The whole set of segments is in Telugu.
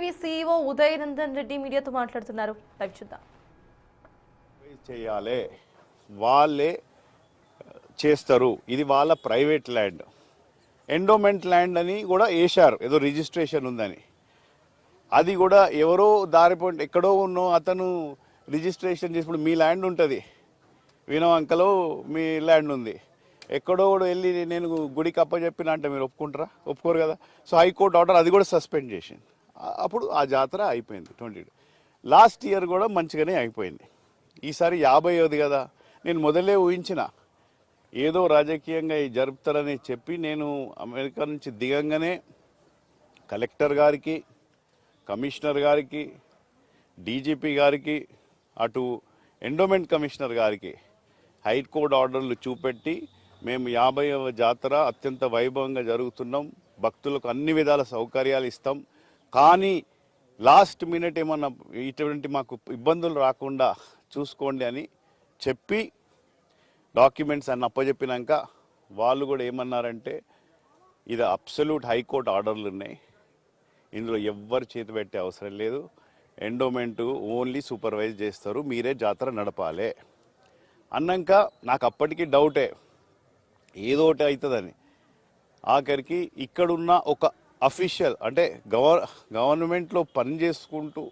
CEO ఉదయనందన్ రెడ్డి మీడియాతో మాట్లాడుతున్నారు. లైవ్ చూద్దాం. చేయాలి వాళ్ళే చేస్తారు. ఇది వాళ్ళ ప్రైవేట్ ల్యాండ్, ఎండోమెంట్ ల్యాండ్ అని కూడా వేశారు, ఏదో రిజిస్ట్రేషన్ ఉందని. అది కూడా ఎవరో దారిపోయి ఎక్కడో ఉన్నో అతను రిజిస్ట్రేషన్ చేసినప్పుడు మీ ల్యాండ్ ఉంటుంది, వినవంకలో మీ ల్యాండ్ ఉంది, ఎక్కడో కూడా వెళ్ళి నేను గుడికి అప్పచెప్పిన అంటే మీరు ఒప్పుకుంటారా? ఒప్పుకోరు కదా. సో హైకోర్టు ఆర్డర్ అది కూడా సస్పెండ్ చేసింది. అప్పుడు ఆ జాతర అయిపోయింది 20. లాస్ట్ ఇయర్ కూడా మంచిగానే అయిపోయింది. ఈసారి 50ది కదా. నేను మొదలే ఊహించిన ఏదో రాజకీయంగా జరుపుతారని చెప్పి నేను అమెరికా నుంచి దిగంగానే కలెక్టర్ గారికి, కమిషనర్ గారికి, డీజీపీ గారికి, అటు ఎండోమెంట్ కమిషనర్ గారికి హైకోర్టు ఆర్డర్లు చూపెట్టి మేము 50వ జాతర అత్యంత వైభవంగా జరుగుతున్నాం, భక్తులకు అన్ని విధాల సౌకర్యాలు ఇస్తాం, కానీ లాస్ట్ మినిట్ ఏమన్నా ఇటువంటి మాకు ఇబ్బందులు రాకుండా చూసుకోండి అని చెప్పి డాక్యుమెంట్స్ అన్ని అప్పచెప్పినాక వాళ్ళు కూడా ఏమన్నారంటే ఇది అబ్సల్యూట్ హైకోర్టు ఆర్డర్లు ఉన్నాయి, ఇందులో ఎవ్వరు చేతి పెట్టే అవసరం లేదు, ఎండోమెంటు ఓన్లీ సూపర్వైజ్ చేస్తారు, మీరే జాతర నడపాలి అన్నాక నాకు అప్పటికి డౌటే ఏదోటి అవుతుందని. ఆఖరికి ఇక్కడున్న ఒక అఫీషియల్ అంటే గవర్నమెంట్లో పని చేసుకుంటూ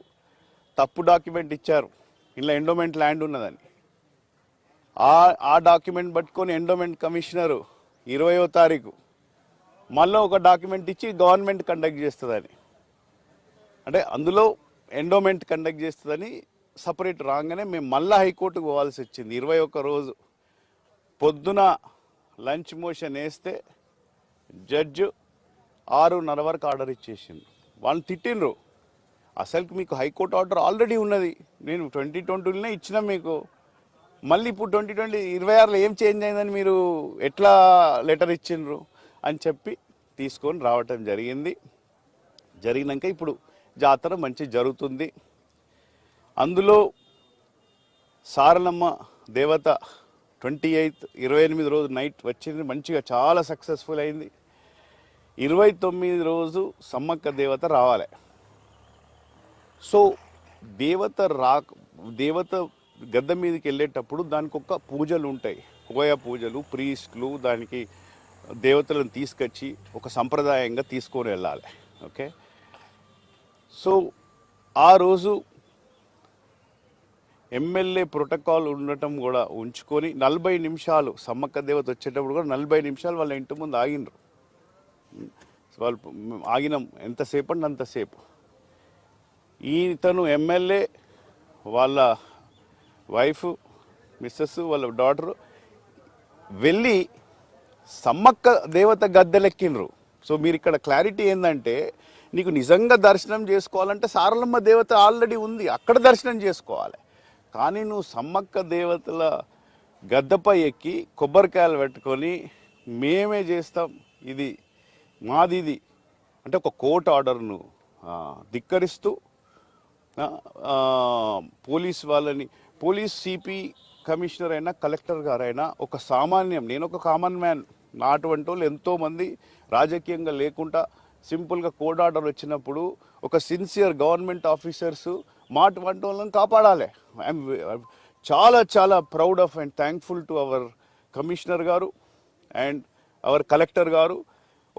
తప్పు డాక్యుమెంట్ ఇచ్చారు, ఇలా ఎండోమెంట్ ల్యాండ్ ఉన్నదని. ఆ డాక్యుమెంట్ పట్టుకొని ఎండోమెంట్ కమిషనరు 20వ తారీఖు మళ్ళీ ఒక డాక్యుమెంట్ ఇచ్చి గవర్నమెంట్ కండక్ట్ చేస్తుందని, అంటే అందులో ఎండోమెంట్ కండక్ట్ చేస్తుందని సపరేట్ రాగానే మేము మళ్ళీ హైకోర్టుకు పోవాల్సి వచ్చింది. 21 రోజు పొద్దున లంచ్ మోషన్ వేస్తే జడ్జు 6:30 వరకు ఆర్డర్ ఇచ్చేసింది. వాళ్ళు తిట్టిండ్రు, అసలుకి మీకు హైకోర్టు ఆర్డర్ ఆల్రెడీ ఉన్నది, నేను 2020లోనే ఇచ్చిన మీకు, మళ్ళీ ఇప్పుడు 2026లో ఏం చేంజ్ అయిందని మీరు ఎట్లా లెటర్ ఇచ్చిండ్రు అని చెప్పి తీసుకొని రావటం జరిగింది. జరిగినాక ఇప్పుడు జాతర మంచి జరుగుతుంది. అందులో సారలమ్మ దేవత 28 28 రోజు నైట్ వచ్చింది, మంచిగా చాలా సక్సెస్ఫుల్ అయింది. 29 రోజు సమ్మక్క దేవత రావాలి. సో దేవత గద్ద మీదకి వెళ్ళేటప్పుడు దానికి ఒక పూజలు ఉంటాయి, కోయ పూజలు, ప్రీస్టులు, దానికి దేవతలను తీసుకొచ్చి ఒక సంప్రదాయంగా తీసుకొని వెళ్ళాలి. ఓకే, సో ఆ రోజు ఎమ్మెల్యే ప్రోటోకాల్ ఉండటం కూడా ఉంచుకొని 40 నిమిషాలు సమ్మక్క దేవత వచ్చేటప్పుడు కూడా 40 నిమిషాలు వాళ్ళ ఇంటి ముందు ఆగినరు. వాళ్ళు ఆగినాం ఎంతసేపు అంటే అంతసేపు. ఈతను ఎమ్మెల్యే, వాళ్ళ వైఫ్, మిస్సెస్, వాళ్ళ డాటరు వెళ్ళి సమ్మక్క దేవత గద్దెలెక్కినరు. సో మీరు ఇక్కడ క్లారిటీ ఏంటంటే నీకు నిజంగా దర్శనం చేసుకోవాలంటే సారలమ్మ దేవత ఆల్రెడీ ఉంది, అక్కడ దర్శనం చేసుకోవాలి. కానీ నువ్వు సమ్మక్క దేవతల గద్దపై ఎక్కి కొబ్బరికాయలు పెట్టుకొని మేమే చేస్తాం, ఇది మాది, ఇది అంటే ఒక కోర్టు ఆర్డర్ను ధిక్కరిస్తూ పోలీస్ వాళ్ళని, పోలీస్ సిపి కమిషనర్ అయినా కలెక్టర్ గారైనా ఒక సామాన్యం, నేను ఒక కామన్ మ్యాన్, నా అటువంటి వాళ్ళు ఎంతోమంది రాజకీయంగా లేకుండా సింపుల్గా కోర్టు ఆర్డర్ వచ్చినప్పుడు ఒక సిన్సియర్ గవర్నమెంట్ ఆఫీసర్స్ మాట వంటి వాళ్ళని కాపాడాలి. ఐఎమ్ చాలా చాలా proud of and thankful to our commissioner గారు అండ్ అవర్ కలెక్టర్ గారు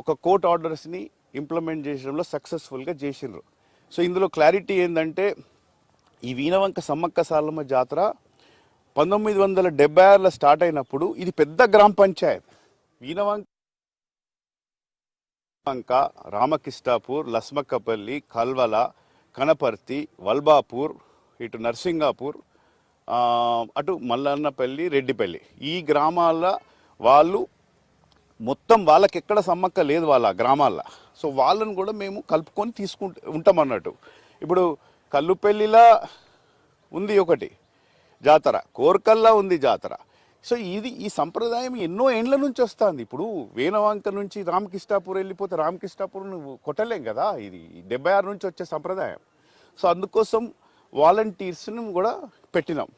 ఒక కోర్ట్ ఆర్డర్స్ని ఇంప్లిమెంట్ చేయడంలో సక్సెస్ఫుల్గా చేసిండ్రు. సో ఇందులో క్లారిటీ ఏంటంటే ఈ వీణవంక సమ్మక్క సారలమ్మ జాతర 1976లో స్టార్ట్ అయినప్పుడు ఇది పెద్ద గ్రామ పంచాయత్. వీణవంక, రామకృష్ణాపూర్, లస్మక్కపల్లి, కల్వల, కనపర్తి, వల్బాపూర్, ఇటు నర్సింగాపూర్, అటు మల్లన్నపల్లి, రెడ్డిపల్లి, ఈ గ్రామాల వాళ్ళు మొత్తం వాళ్ళకి ఎక్కడ సమ్మక్క లేదు వాళ్ళ గ్రామాల్లో. సో వాళ్ళని కూడా మేము కలుపుకొని ఉంటాం అన్నట్టు. ఇప్పుడు కల్లుపల్లిలా ఉంది ఒకటి జాతర, కోర్కల్లా ఉంది జాతర. సో ఈ సంప్రదాయం ఎన్నో ఏండ్ల నుంచి వస్తుంది. ఇప్పుడు వీణవంక నుంచి రామకృష్ణాపూర్ వెళ్ళిపోతే రామకృష్ణాపూర్ నువ్వు కొట్టలేం కదా, ఇది 76 నుంచి వచ్చే సంప్రదాయం. సో అందుకోసం వాలంటీర్స్ని కూడా పెట్టినాం.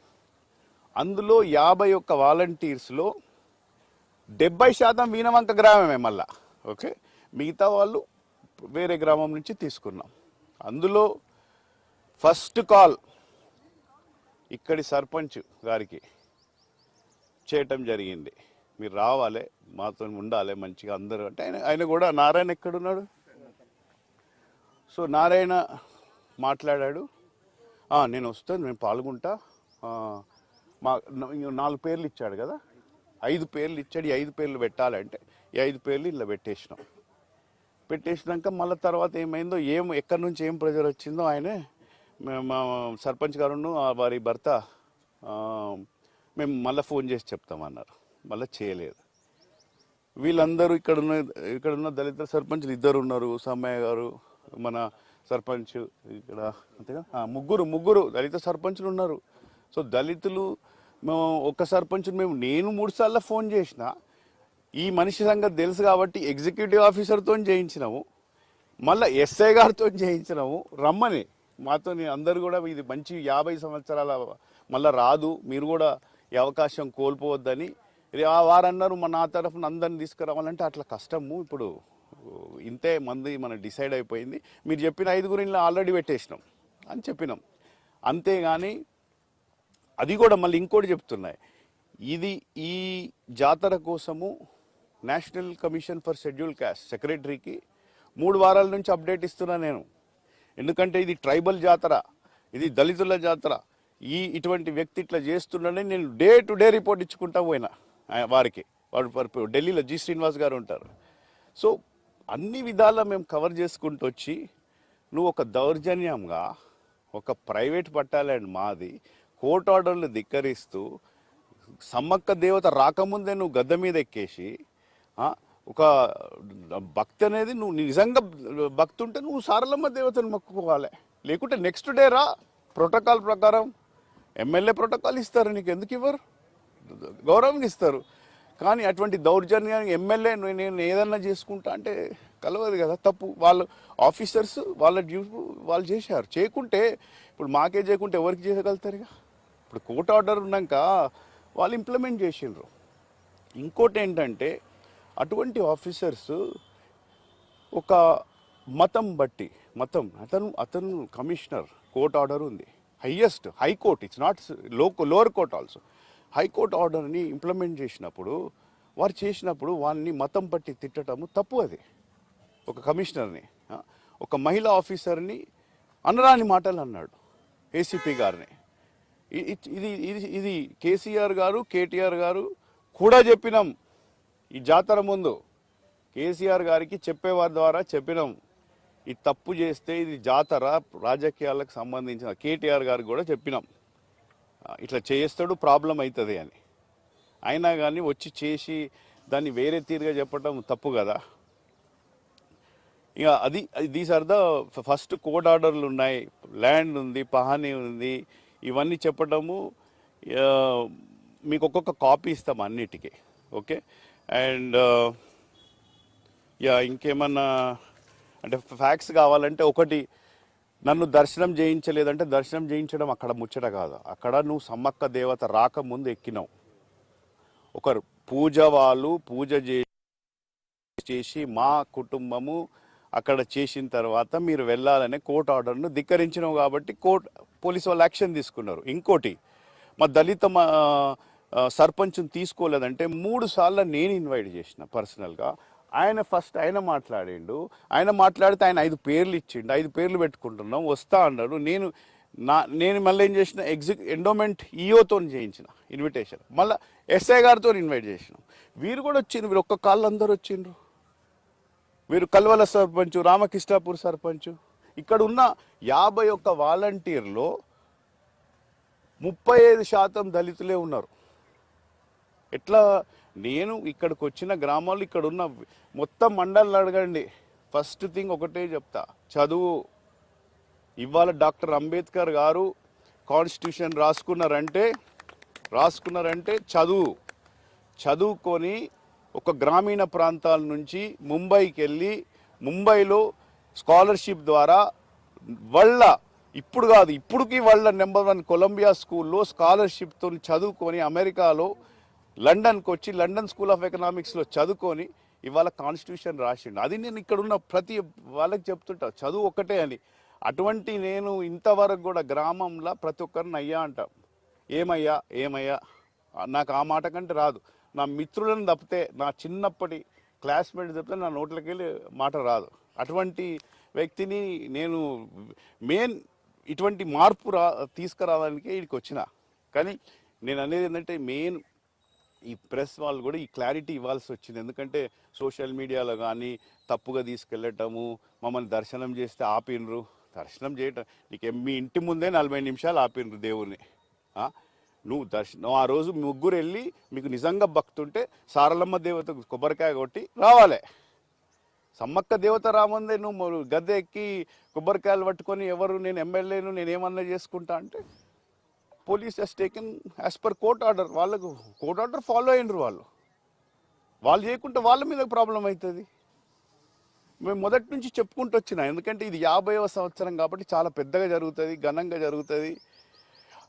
అందులో 51 వాలంటీర్స్లో 70% వీణవంక గ్రామమే మళ్ళా. ఓకే, మిగతా వాళ్ళు వేరే గ్రామం నుంచి తీసుకున్నాం. అందులో ఫస్ట్ కాల్ ఇక్కడి సర్పంచ్ గారికి చేయటం జరిగింది. మీరు రావాలి, మాతో ఉండాలి మంచిగా అందరూ అంటే ఆయన కూడా నారాయణ ఎక్కడున్నాడు? సో నారాయణ మాట్లాడాడు, నేను వస్తాను, నేను పాల్గొంటా. మా 4 పేర్లు ఇచ్చాడు కదా, 5 పేర్లు ఇచ్చాడు. ఈ 5 పేర్లు పెట్టాలంటే ఈ 5 పేర్లు ఇలా పెట్టేసినాక మళ్ళీ తర్వాత ఏమైందో ఎక్కడి నుంచి ఏం ప్రెజర్ వచ్చిందో ఆయనే మా సర్పంచ్ గారును వారి భర్త మేము మళ్ళీ ఫోన్ చేసి చెప్తామన్నారు. మళ్ళీ చేయలేదు. వీళ్ళందరూ ఇక్కడున్న దళిత సర్పంచ్లు 2 ఉన్నారు, సమ్మయ్య గారు, మన సర్పంచ్ ఇక్కడ అంతేగా, ముగ్గురు దళిత సర్పంచ్లు ఉన్నారు. సో దళితులు మేము ఒక సర్పంచ్ నేను 3 సార్లు ఫోన్ చేసిన. ఈ మనిషి సంగతి తెలుసు కాబట్టి ఎగ్జిక్యూటివ్ ఆఫీసర్తో చేయించినాము, మళ్ళీ ఎస్ఐ గారితో చేయించినాము రమ్మని మాతో. అందరు కూడా ఇది మంచి 50 సంవత్సరాల మళ్ళీ రాదు, మీరు కూడా ఈ అవకాశం కోల్పోవద్దని వారన్నారు. నా తరఫున అందరిని తీసుకురావాలంటే అట్లా కష్టము. ఇప్పుడు ఇంతే మంది మన డిసైడ్ అయిపోయింది. మీరు చెప్పిన 5 ఇలా ఆల్రెడీ పెట్టేసినాం అని చెప్పినాం. అంతేగాని అది కూడా మళ్ళీ ఇంకోటి చెప్తున్నాయి. ఈ జాతర కోసము national commission for schedule caste సెక్రటరీకి 3 వారాల నుంచి అప్డేట్ ఇస్తున్నా నేను. ఎందుకంటే ఇది ట్రైబల్ జాతర, ఇది దళితుల జాతర. ఇటువంటి వ్యక్తి ఇట్లా చేస్తున్నాడని నేను డే టు డే రిపోర్ట్ ఇచ్చుకుంటా పోయినా వారికి. వాడు ఢిల్లీలో జి శ్రీనివాస్ గారు ఉంటారు. సో అన్ని విధాలా మేము కవర్ చేసుకుంటూ వచ్చి నువ్వు ఒక దౌర్జన్యంగా ఒక ప్రైవేట్ పట్టాలండ్ మాది కోర్టు ఆర్డర్లు ధిక్కరిస్తూ సమ్మక్క దేవత రాకముందే నువ్వు గద్దె మీద ఎక్కేసి ఒక భక్తి అనేది నువ్వు నిజంగా భక్తి ఉంటే నువ్వు సారలమ్మ దేవతను మొక్కుకోవాలి. లేకుంటే నెక్స్ట్ డే రా, ప్రోటోకాల్ ప్రకారం ఎమ్మెల్యే ప్రోటోకాల్ ఇస్తారు, నీకు ఎందుకు ఇవ్వరు? గౌరవం ఇస్తారు. కానీ అటువంటి దౌర్జన్యానికి ఎమ్మెల్యే నేను ఏదన్నా చేసుకుంటా అంటే కలవదు కదా, తప్పు. వాళ్ళు ఆఫీసర్స్ వాళ్ళ డ్యూటీ వాళ్ళు చేశారు. చేయకుంటే ఇప్పుడు మాకే చేయకుంటే ఎవరికి చేయగలుగుతారు? ఇక ఇప్పుడు కోర్టు ఆర్డర్ ఉన్నాక వాళ్ళు ఇంప్లిమెంట్ చేసిండ్రు. ఇంకోటి ఏంటంటే అటువంటి ఆఫీసర్స్ ఒక మతం బట్టి అతను కమిషనర్, కోర్ట్ ఆర్డర్ ఉంది, highest high court, it's not lower court also. High court ఆర్డర్ని ఇంప్లిమెంట్ చేసినప్పుడు వారిని మతం పట్టి తిట్టడము తప్పు. అది ఒక కమిషనర్ని, ఒక మహిళా ఆఫీసర్ని అనరాని మాటలు అన్నాడు ఏసీపీ గారిని. ఇది కేసీఆర్ గారు, కేటీఆర్ గారు కూడా చెప్పినాం. ఈ జాతర ముందు కేసీఆర్ గారికి చెప్పేవారి ద్వారా చెప్పినాం, ఈ తప్పు చేస్తే ఇది జాతర రాజకీయాలకు సంబంధించిన. కేటీఆర్ గారికి కూడా చెప్పినాం, ఇట్లా చేస్తాడు ప్రాబ్లం అవుతుంది అని. అయినా కానీ వచ్చి చేసి దాన్ని వేరే తీరుగా చెప్పడం తప్పు కదా. ఇక these are the first court ఆర్డర్లు ఉన్నాయి, ల్యాండ్ ఉంది, పహానీ ఉంది, ఇవన్నీ చెప్పడము. మీకు ఒక్కొక్క కాపీ ఇస్తాం అన్నిటికీ, ఓకే. అండ్ ఇంకేమన్నా అంటే ఫ్యాక్ట్స్ కావాలంటే, ఒకటి, నన్ను దర్శనం చేయించలేదంటే దర్శనం చేయించడం అక్కడ ముచ్చట కాదు. అక్కడ నువ్వు సమ్మక్క దేవత రాకముందు ఎక్కినావు. ఒకరు వాళ్ళు పూజ చేసి మా కుటుంబము అక్కడ చేసిన తర్వాత మీరు వెళ్ళాలనే కోర్టు ఆర్డర్ను ధిక్కరించినావు కాబట్టి పోలీసు వాళ్ళు యాక్షన్ తీసుకున్నారు. ఇంకోటి, మా దళిత సర్పంచ్ని తీసుకోలేదంటే 3 సార్లు నేను ఇన్వైట్ చేసిన పర్సనల్గా. ఆయన మాట్లాడిండు. ఆయన మాట్లాడితే ఆయన 5 పేర్లు ఇచ్చిండు. 5 పేర్లు పెట్టుకుంటున్నాం, వస్తా అన్నాడు. నేను మళ్ళీ ఏం చేసిన, ఎండోమెంట్ ఈఓతో చేయించిన ఇన్విటేషన్, మళ్ళీ ఎస్ఐ గారితో ఇన్వైట్ చేసినాం. వీరు కూడా వచ్చిండ్రు, వీరు ఒక్క కాళ్ళు అందరు వచ్చిండ్రు. వీరు కల్వల సర్పంచ్, రామకృష్ణాపూర్ సర్పంచ్. ఇక్కడ ఉన్న 51 వాలంటీర్లో 35% దళితులే ఉన్నారు. ఎట్లా? నేను ఇక్కడికి వచ్చిన గ్రామాలు, ఇక్కడ ఉన్న మొత్తం మండలాలు అడగండి, ఫస్ట్ థింగ్ ఒకటే చెప్తా, చదువు. ఇవాళ డాక్టర్ అంబేద్కర్ గారు కాన్స్టిట్యూషన్ రాసుకున్నారంటే చదువుకొని ఒక గ్రామీణ ప్రాంతాల నుంచి ముంబైకి వెళ్ళి, ముంబైలో స్కాలర్షిప్ ద్వారా ఇప్పుడుకి వాళ్ళ నెంబర్ 1 కొలంబియా స్కూల్లో స్కాలర్షిప్తో చదువుకొని అమెరికాలో లండన్కి వచ్చి లండన్ స్కూల్ ఆఫ్ ఎకనామిక్స్లో చదువుకొని ఇవాళ కాన్స్టిట్యూషన్ రాసిండు. అది నేను ఇక్కడ ఉన్న ప్రతి వాళ్ళకి చెప్తుంటా, చదువు ఒకటే అని. అటువంటి నేను ఇంతవరకు కూడా గ్రామంలో ప్రతి ఒక్కరిని అయ్యా అంటాం. ఏమయ్యా ఏమయ్యా నాకు ఆ మాట కంటే రాదు. నా మిత్రులను తప్పితే, నా చిన్నప్పటి క్లాస్మేట్ తప్పితే నా నోట్లోకి వెళ్ళి మాట రాదు. అటువంటి వ్యక్తిని నేను మెయిన్ ఇటువంటి మార్పు తీసుకురావడానికి ఇక్కడికి వచ్చిన. కానీ నేను అనేది ఏంటంటే మెయిన్ ఈ ప్రెస్ వాళ్ళు కూడా ఈ క్లారిటీ ఇవ్వాల్సి వచ్చింది. ఎందుకంటే సోషల్ మీడియాలో కానీ తప్పుగా తీసుకెళ్ళటము, మమ్మల్ని దర్శనం చేస్తే ఆపినరు. దర్శనం చేయటం నీకు మీ ఇంటి ముందే 40 నిమిషాలు ఆపినరు దేవుణ్ణి. నువ్వు దర్శనం ఆ రోజు ముగ్గురు వెళ్ళి మీకు నిజంగా భక్తుంటే సారలమ్మ దేవతకు కొబ్బరికాయ కొట్టి రావాలి. సమ్మక్క దేవత రామందే నువ్వు గద్దె ఎక్కి కొబ్బరికాయలు పట్టుకొని ఎవరు నేను ఎమ్మెల్యేను నేను ఏమన్నా చేసుకుంటా అంటే police he's taken as per court order. వాళ్ళకు కోర్ట్ ఆర్డర్ ఫాలో అయినరు. వాళ్ళు చేయకుంటే వాళ్ళ మీద ప్రాబ్లం అవుతుంది. మేము మొదటి నుంచి చెప్పుకుంటూ వచ్చినా. ఎందుకంటే ఇది 50వ సంవత్సరం కాబట్టి చాలా పెద్దగా జరుగుతుంది, ఘనంగా జరుగుతుంది.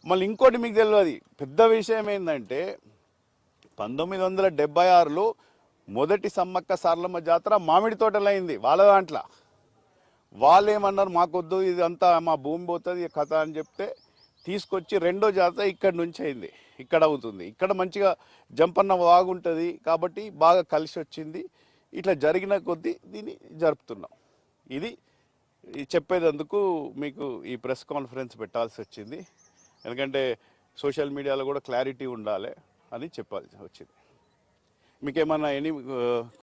మళ్ళీ ఇంకోటి మీకు తెలియదు పెద్ద విషయం ఏంటంటే 1976లో మొదటి సమ్మక్క సారలమ్మ జాతర మామిడి తోటలో అయింది. వాళ్ళ దాంట్లో వాళ్ళు ఏమన్నారు, మాకొద్దు ఇదంతా మా భూమి పోతుంది కథ అని చెప్తే తీసుకొచ్చి రెండో జాతర ఇక్కడి నుంచి అయింది. ఇక్కడ అవుతుంది. ఇక్కడ మంచిగా జంపన్న బాగుంటుంది కాబట్టి బాగా కలిసి వచ్చింది. ఇట్లా జరిగిన కొద్దీ దీన్ని జరుపుతున్నాం. ఇది చెప్పేదందుకు మీకు ఈ ప్రెస్ కాన్ఫరెన్స్ పెట్టాల్సి వచ్చింది. ఎందుకంటే సోషల్ మీడియాలో కూడా క్లారిటీ ఉండాలి అని చెప్పాల్సి వచ్చింది. మీకేమన్నా ఎనీ